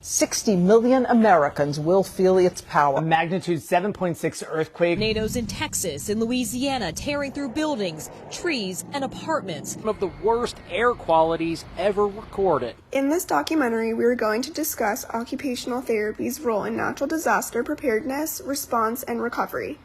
60 million Americans will feel its power. A magnitude 7.6 earthquake. Tornadoes in Texas and Louisiana tearing through buildings, trees, and apartments. One of the worst air qualities ever recorded. In this documentary, we are going to discuss occupational therapy's role in natural disaster preparedness, response, and recovery.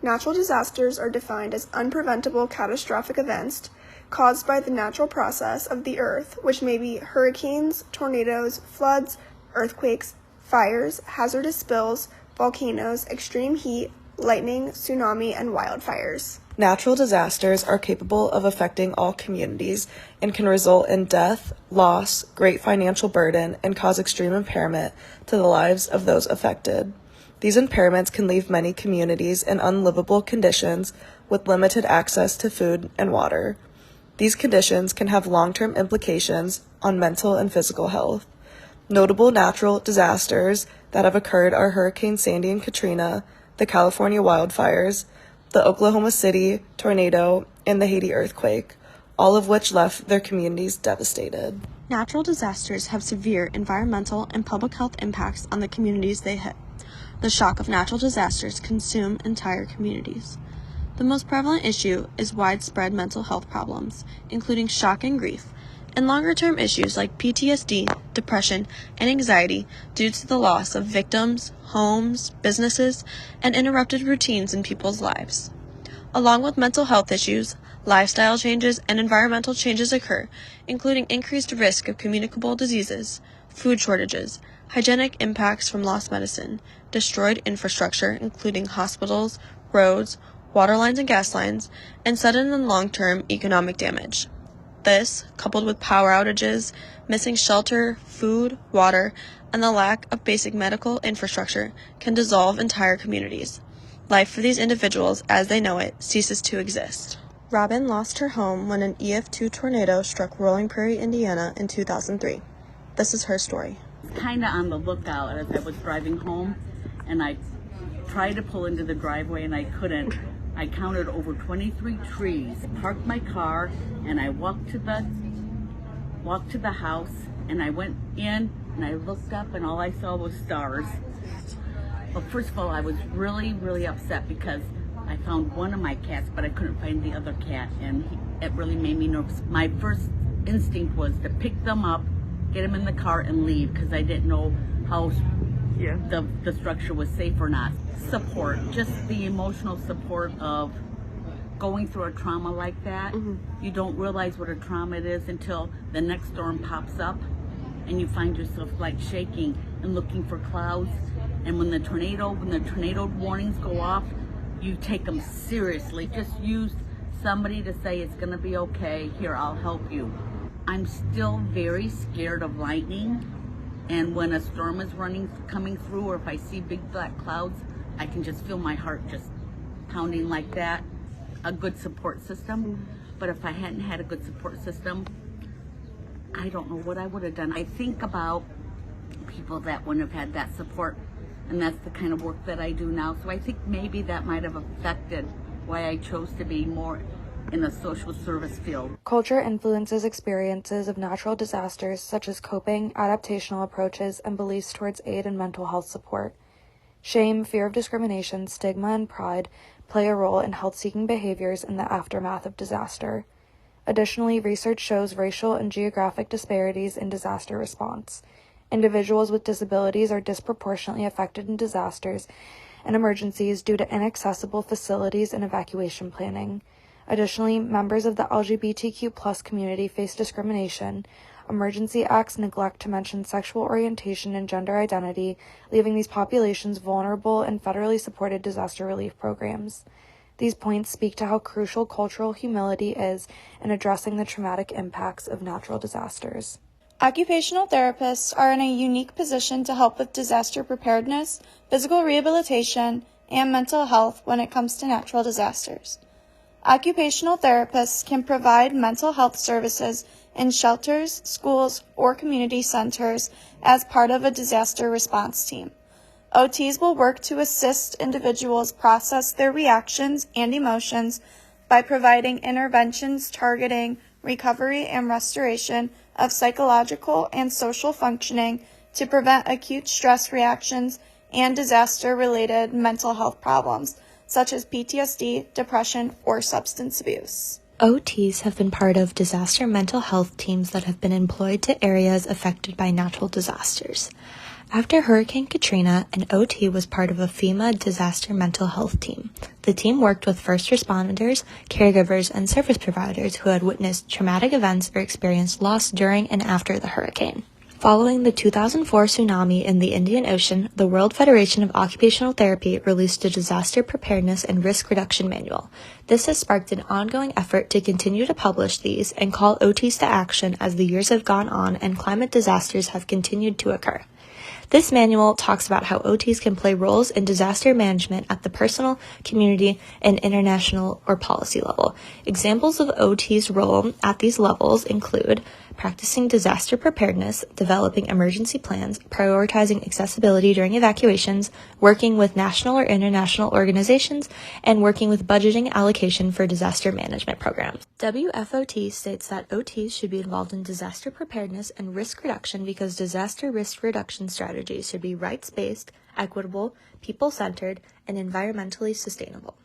Natural disasters are defined as unpreventable catastrophic events caused by the natural process of the earth, which may be hurricanes, tornadoes, floods, earthquakes, fires, hazardous spills, volcanoes, extreme heat, lightning, tsunami, and wildfires. Natural disasters are capable of affecting all communities and can result in death, loss, great financial burden, and cause extreme impairment to the lives of those affected. These impairments can leave many communities in unlivable conditions with limited access to food and water. These conditions can have long-term implications on mental and physical health. Notable natural disasters that have occurred are Hurricane Sandy and Katrina, the California wildfires, the Oklahoma City tornado, and the Haiti earthquake, all of which left their communities devastated. Natural disasters have severe environmental and public health impacts on the communities they hit. The shock of natural disasters consume entire communities. The most prevalent issue is widespread mental health problems, including shock and grief, and longer-term issues like PTSD, depression, and anxiety due to the loss of victims, homes, businesses, and interrupted routines in people's lives. Along with mental health issues, lifestyle changes and environmental changes occur, including increased risk of communicable diseases, food shortages, hygienic impacts from lost medicine, destroyed infrastructure including hospitals, roads, water lines and gas lines, and sudden and long-term economic damage. This, coupled with power outages, missing shelter, food, water, and the lack of basic medical infrastructure, can dissolve entire communities. Life for these individuals, as they know it, ceases to exist. Robin lost her home when an EF2 tornado struck Rolling Prairie, Indiana in 2003. This is her story. I was kind of on the lookout as I was driving home, and I tried to pull into the driveway and I couldn't. I counted over 23 trees, parked my car, and I walked to the house, and I went in and I looked up and all I saw was stars. Well, first of all, I was really, really upset because I found one of my cats, but I couldn't find the other cat, and it really made me nervous. My first instinct was to pick them up, get them in the car, and leave because I didn't know how the structure was safe or not. Support, just the emotional support of going through a trauma like that. You don't realize what a trauma it is until the next storm pops up and you find yourself like shaking and looking for clouds. And when the tornado warnings go off, you take them seriously. Just use somebody to say it's gonna be okay, here, I'll help you. I'm still very scared of lightning, and when a storm is coming through, or if I see big black clouds, I can just feel my heart just pounding like that. A good support system, but if I hadn't had a good support system, I don't know what I would have done. I think about people that wouldn't have had that support, and that's the kind of work that I do now. So I think maybe that might have affected why I chose to be more in the social service field. Culture influences experiences of natural disasters such as coping, adaptational approaches, and beliefs towards aid and mental health support. Shame, fear of discrimination, stigma, and pride play a role in health-seeking behaviors in the aftermath of disaster. Additionally, research shows racial and geographic disparities in disaster response. Individuals with disabilities are disproportionately affected in disasters and emergencies due to inaccessible facilities and evacuation planning. Additionally, members of the LGBTQ+ community face discrimination. Emergency acts neglect to mention sexual orientation and gender identity, leaving these populations vulnerable in federally supported disaster relief programs. These points speak to how crucial cultural humility is in addressing the traumatic impacts of natural disasters. Occupational therapists are in a unique position to help with disaster preparedness, physical rehabilitation, and mental health when it comes to natural disasters. Occupational therapists can provide mental health services in shelters, schools, or community centers as part of a disaster response team. OTs will work to assist individuals process their reactions and emotions by providing interventions targeting recovery and restoration of psychological and social functioning to prevent acute stress reactions and disaster-related mental health problems, such as PTSD, depression, or substance abuse. OTs have been part of disaster mental health teams that have been employed to areas affected by natural disasters. After Hurricane Katrina, an OT was part of a FEMA disaster mental health team. The team worked with first responders, caregivers, and service providers who had witnessed traumatic events or experienced loss during and after the hurricane. Following the 2004 tsunami in the Indian Ocean, the World Federation of Occupational Therapy released a disaster preparedness and risk reduction manual. This has sparked an ongoing effort to continue to publish these and call OTs to action as the years have gone on and climate disasters have continued to occur. This manual talks about how OTs can play roles in disaster management at the personal, community, and international or policy level. Examples of OTs' role at these levels include practicing disaster preparedness, developing emergency plans, prioritizing accessibility during evacuations, working with national or international organizations, and working with budgeting allocation for disaster management programs. WFOT states that OTs should be involved in disaster preparedness and risk reduction because disaster risk reduction strategies should be rights-based, equitable, people-centered, and environmentally sustainable.